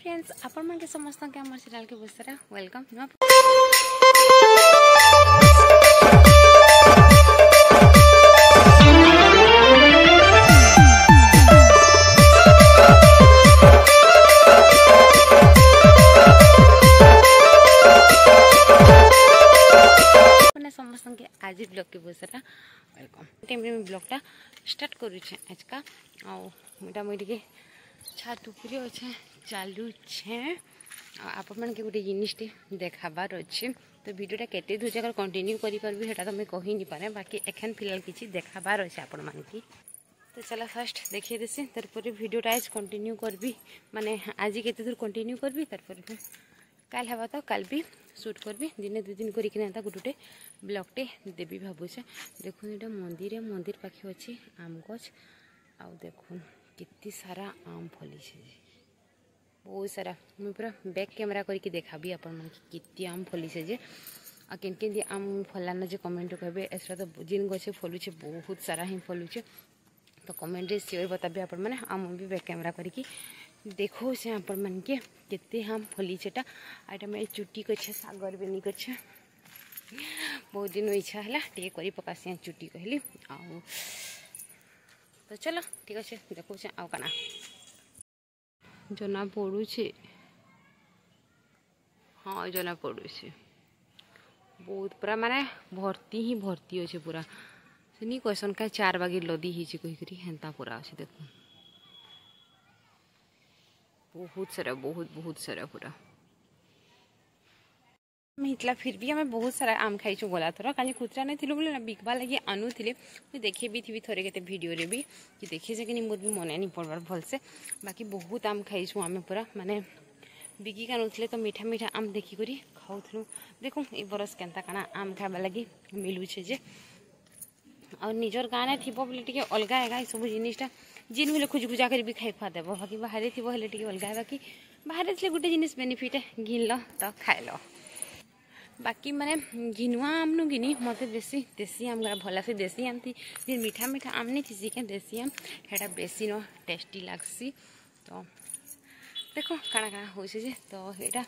Friends आपण मन के समस्त के हमर चैनल के बहुत सारा वेलकम। समस्त के आज ब्लॉग के बहुत सारा वेलकम। टाइम में ब्लॉगटा स्टार्ट करूँ आज का आटा मुझे छात उपरे अच्छे चलू आपण मैंने गोटे जिनटे देखाबार अच्छे तो वीडियोटा केते दूर जगह कंटिन्यू करी तो मैं कही नहीं पारे बाकी एखन फिलहाल किसी देखाबार अच्छे आपण मान की तो चला फास्ट देखिए देसी तार वीडियोटा आज कंटिन्यू करबी माने आज केते दूर कंटिन्यू करबी तार काल हवा तो काल भी शूट करबी दिने दु दिन करके गोटे ब्लॉगटे देवी भावुचे। देखो ये मंदिर पाखे अच्छे आम गछ आ देखो कितनी सारा आम फली बहुत सारा मुझे पूरा बैक कैमरा करके देखा भी अपन मन कितनी आम फली जे आ केन आम फलाना जे कमेंट कहे ऐसा तो जिन गछे फलुचे बहुत सारा ही फलुचे तो कमेंट रे श्योर बताबे अपन मैंने आम भी बैक कैमरा करके देखो से अपन मन के केते आम फली छेटा आटा मैं चुट्टी कछे सागर बेनी कछे बहुत दिन इच्छा है टे करी पकासी चुट्टी कहली आ तो चलो ठीक अच्छे देखो आउ काना जना पड़ुचे हाँ जना पड़ुचे बहुत पूरा माने भर्ती अच्छे पूरा से नहीं कहसन का 4 बागे लदी ही कहीकरी हेन्ता पूरा अच्छे देखो बहुत सारा पूरा मितला फिर भी हमें बहुत सारा आम खाई गला थर कहीं खुचरा नहीं थी बोले ना बिकवा लगे आनु थे मुझे देखे भी थी थोड़े के भिडियो भी कि देखी कि मोर भी मन नहीं पड़वार भलसे बाकी बहुत आम खाई आम पूरा माने बिकी आनुले तो मीठा मीठा आम देखिक खाऊलु देखो ये बरस केन्ता काना आम खावा लगी मिलूचे जे और निजर गाँव थी बोले टे अलग है सब जिनटा जिन मिले खोज खुजा कर भी खाई खुआ देव बाकी बाहर थी टे अलग है बाकी बाहर थे गोटे जिन बेनिफिट है घिन ल तो खाएल बाकी माने घिनुआ आम नु घिनी मत बेसी देसी आम भला से देसी आम थी जे मीठा मीठा आम नहीं थी क्या देसी आम हेटा बेसी न टेस्टी लगसी तो देखो काना काना हो तो यहाँ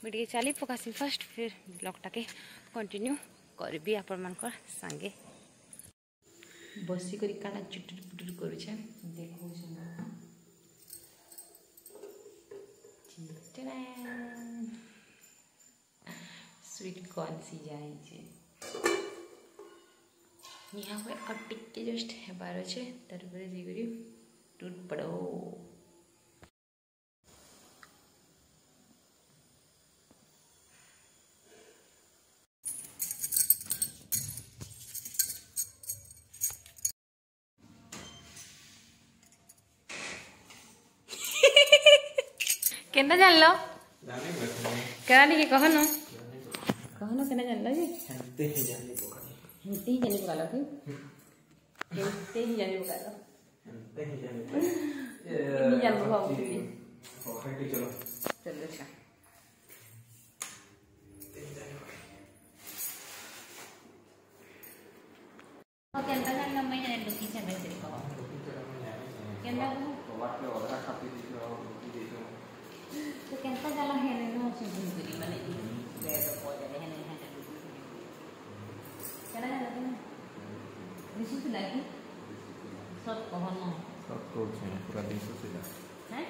मुझे चली पकासी फर्स्ट फिर ब्लॉगटा के कंटिन्यू करबी आपण मानकर संगे बसी करी काना चुटुर पुटुर करुछे देखो स्वीट कॉर्न सीझाई यहाँ पे और टिके जस्ट हेबार अच्छे तार टूट पड़ो केंदा जान लो करा नहीं के कहनो केना जान लो जी हंते ही जाने पका लो हंते ही जाने पका लो नहीं जान भाव की चलो अच्छा केंदा जान लो मैं जाने लुकी से मैं तेरे को केंदा को बात के ओरा खाती तो केंता जाला है ना सुबुरी माने बेड को जाले है ना केना जाले दिसु से लागी सब कहनो सब तो छै पूरा दिसु से हैं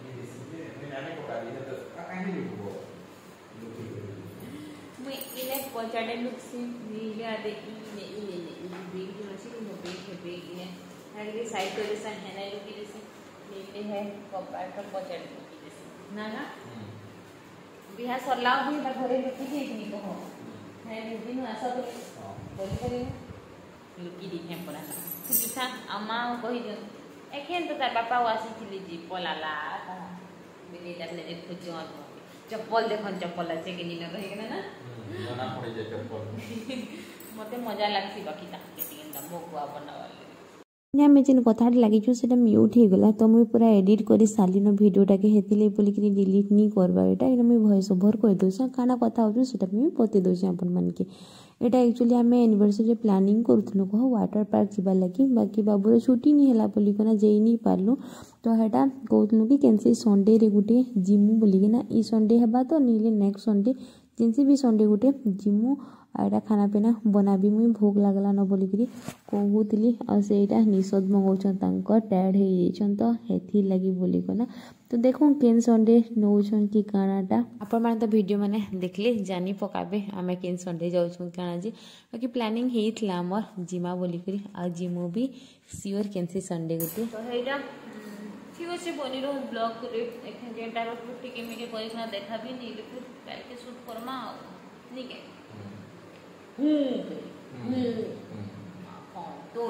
ये नाने को काली तो काहे नहीं हो मैं इने पहुंचाने लुक से नीला दे इने बेग जो अछि को बेग इने हर साइड को जैसा है ना लुक जैसे नीले है कपड़ा पर पहुंचाने ना ना बिहार सरला भी घरे लुकी थी कह है दिन आस तो बोली कर लुकी दी है पड़ा पिठा आमा कही दियो एखेन तो तार बापा आसी जी पलाला बिनी ताने खोज चप्पल देखन चप्पल अच्छे कि नहीं रही ना ना पड़ जाए चप्पल मते मजा लागसी बाकी ताके टिकन भोकुआ बनावा आम जेन कथा लगे से म्यूट हो गला तो मुझे पूरा एडिट कर सारी भिडटा के हेतिले बोलिक डिलीट नहीं करवा यहाँ मुझे वॉइस ओवर कर दूसरा काना कथा हो मुझे बते दूसरे आपण मान के यहाँ एक्चुअली आम एनिवर्सरी प्लानिंग करूँ कह वाटर पार्क जावा लगी बाकी बाबूर छुट्टी नहीं है बोलिकना जाई नहीं पार्लु तो हेटा कहूँ कि कैंसी संडे रे गुटे जिमु बोलिकिना ई संडे हेबा तो नहीं नेक्स्ट संडे जिनसी भी संडे गुटे जिमु आईटा खाना पीना बनाबी मुई भोग लागला न बोलिकी कहूली और सेटा निषद मंगाउछन टायर्ड हो जाइछन तो हेथि लगी बोलिकना तो देखो केन संडे नौछन कि कानाटा आपण माने तो वीडियो माने देखले जानी पकाबे आमे केन संडे जाउछन काना जे बाकी प्लानिंग हेइथला हमर जिमा बोलिकी आ जिमु भी सियोर केनसी संडे गुटे तो हेइटा ठीक अच्छे बनी रहो ब्लॉग करे एखन जेंटा रो टिके मिके परिखना देखा भी नहीं लेकिन काल के शूट करमा नहीं के तो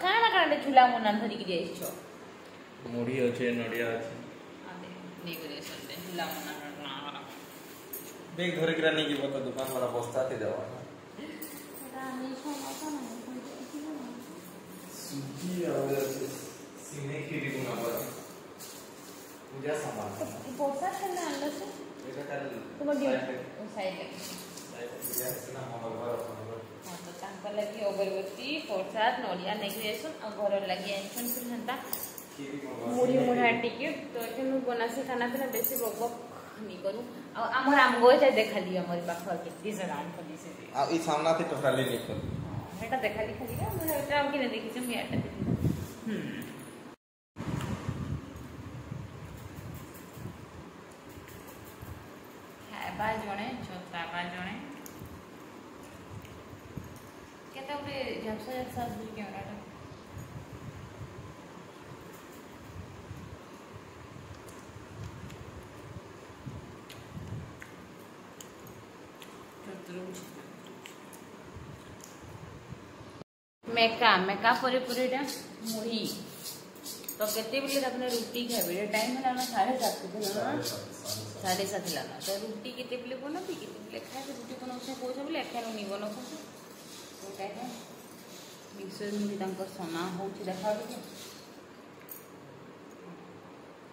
काना काना झूला मुना धरी के जाइछो मुड़ी अच्छे नडिया अच्छे आदे नहीं करे संडे झूला मुना ना बैग धरे के नहीं की बता दुकान वाला बस्ता ते देवा रानी सोना तो नहीं सुजी और सीने की भी गुना बड़ा पूजा सामान पोसा ठंडा अंदर से एका काल तो बड़ी साइड पूजा से ना हम घर हाँ तो तांका लगी अगरबत्ती प्रसाद नड़िया नहीं जाइसन और घर लगी आइसन फिर हेन्ता मुड़ी मुढ़ा टिके तो एठे मु बनासी खाना पीना बेसी बक नहीं करूँ और आमर आम गोचा देखा ली हमारी पाखर के दिस राम खली से आ ई सामना थे टोटाली नहीं कर हेटा देखा ली खाली का मुझे एटा हम के देखि छ मी एटा देखि खाइबा जणे छोटाबा जणे केता उठे झपसा दुई कैमराटा मेका परे पूरेटा मुढ़ी तो केते बेले अपने रुटी खाइबे टाइम है ना 7:30 ना 7:30 लाना तो रुटी केते बेले बनाबी केते बेले खाए रुटी बनाउछ कोछ बेले एखान नहीं बनाउछ तो काहे मिक्सर में तांको सोना होछि देखा के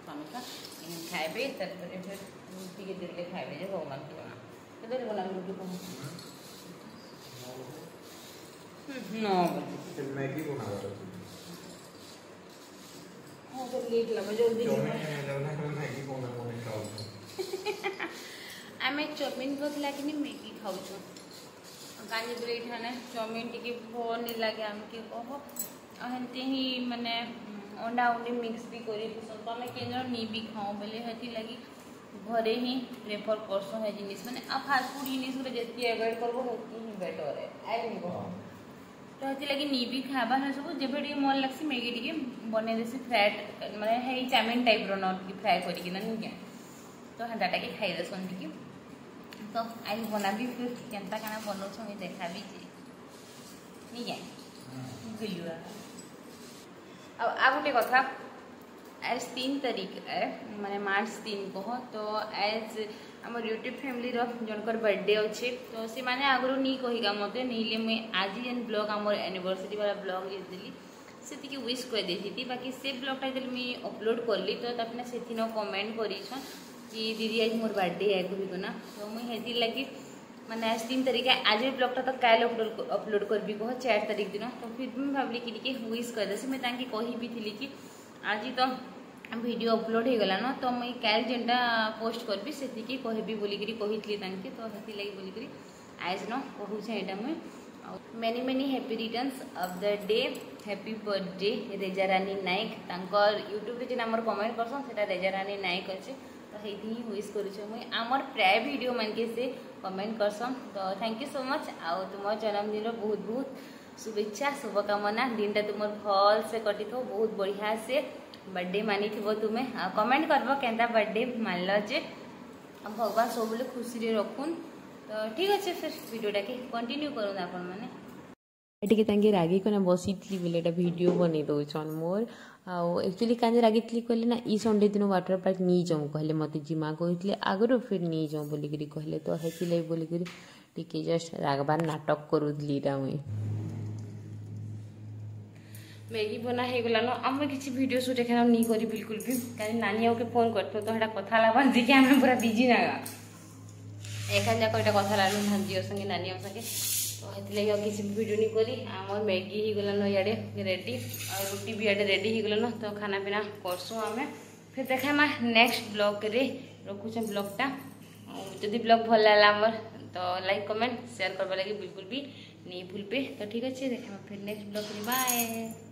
समिका इन खाइबे तब फिर रुटी केते बेले खाइबे जे भगवान के बना केते बेले बना रुटी को नो मैगी बना रहा हाँ तो लेट लगा जल्दी मैगी बना बना खाओ आमे चाउमिन बदला कि मैगी खाऊँ गांधी ब्रेड है चाउमिन टी भल नहीं लगे आमके कह हेमती ही माने अंडा उंडी मिक्स भी कर तो आम के नहीं भी खाओ बोले हेती लगी घरे ही प्रेफर करसो है जिनिस माने आ फास्ट फूड जिनिस रे जति अवॉइड करबो हेती ही बेटर है आई नहीं कह तो हेती लगी नी भी खाबा है सब जब टे मन लगसी मैगी टी बने देसी फ्राइड माने है चाउमिन टाइप रो न फ्राए करके ना नहीं तो हेटाटा के खाई देसन टी तो आई बनाबी फिर केनता काना बनौछ मुझे देखाबी जे नहीं जाए बुझलुआ अब आ गोटे कथा आज 3 तारीख है माने मार्च 3 कह तो आज आम यूट्यूब फैमिली जनकर बर्थडे अच्छे तो से माने आगु नहीं कहीका मत नहीं मुझे आज जेन ब्लॉग आम एनिवर्सरी वाला ब्लॉग देली से विश कर दी बाकी से ब्लॉगटा जब मुझे अपलोड कली तो तापने से कमेंट करीछन कि दीदी आज मोर बर्थडे है कहना तो मुझे लगी मैंने आज 3 तारीख है आज ब्लॉगटा तो काल अपलोड करबी कह 4 तारीख दिन तो फिर भी भाविली कि विश करदेसी मुझे कही भी थी कि आज तो वीडियो अपलोड हो गला न तो मुझे काल जेनटा पोस्ट करबी से कहबी बोलिकी कही तो हेती लगी बोलिकी आज न कहूँ यहाँ मुझे many many happy returns of the day happy birthday रेजा रानी नायक तांकर यूट्यूब जेन आमर कमेंट करसन सेटा रेजा रानी नायक अच्छे तो ये ही विश करुचे मुझे आमर प्राय वीडियो मन के से कमेंट करसन तो थैंक यू सो मच आउ तुम जन्मदिन बहुत बहुत शुभेच्छा शुभकामना दिनटा तुम भल से कटि थो बहुत बढ़िया से बर्थडे मानी थो तुम्हें कमेंट करब केनता बर्थडे मानल जे भगवान सब खुशी रे रखुन तो ठीक अच्छे फिर वीडियोटा के कंटिन्यू करूँ आपण मैंने ଟିକେ ତାଙ୍କେ ରାଗିକିନା ବସିଥିଲି ବୋଲେ ଏଇଟା ଭିଡ଼ିଓ ବନେଇ ଦେଉଛନ୍ ମୋର୍ ଆଉ ଆକ୍ଚୁଆଲି କାଁଜେ ରାଗିଥିଲି କହିଲେ ନା ଇ ସଣ୍ଡେ ଦିନ ୱାଟର ପାର୍କ ନେଇଯାଉଁ କହିଲେ ମୋତେ ଜିମା କହିଥିଲେ ଆଗରୁ ଫିର୍ ନେଇଯାଉଁ ବୋଲିକିରି କହିଲେ ତ ହେଥିଲାଗି ବୋଲିକିରି ଟିକେ ଜଷ୍ଟ ରାଗବାର ନାଟକ କରୁଥିଲି ଏଇଟା ମୁଇଁ मैगी बना हो गला न आम किसी वीडियो शूट एखान नहीं करी बिल्कुल भी कहीं नानी आके फोन करते तो हेटा कथा लाबा देखिए आम पूरा बिजी ना एखान जाक एटा कथा लालु भांजी संगे नानी संगे तो हेतिलागि और किसी वीडियो नहीं करी आम मैगी ही गलन इे रेडी और रुटी भी इे रेडी ही गलन तो खाना पीना करसुँ आम फिर देखा नेक्स्ट ब्लॉग रे रखुचे ब्लॉगटा जदि ब्लॉग भल लगा आमर तो लाइक कमेंट शेयर करवा लगे बिल्कुल भी नहीं भूल पे तो ठीक अच्छे देखा फिर नेक्स्ट ब्लॉग रे बाय।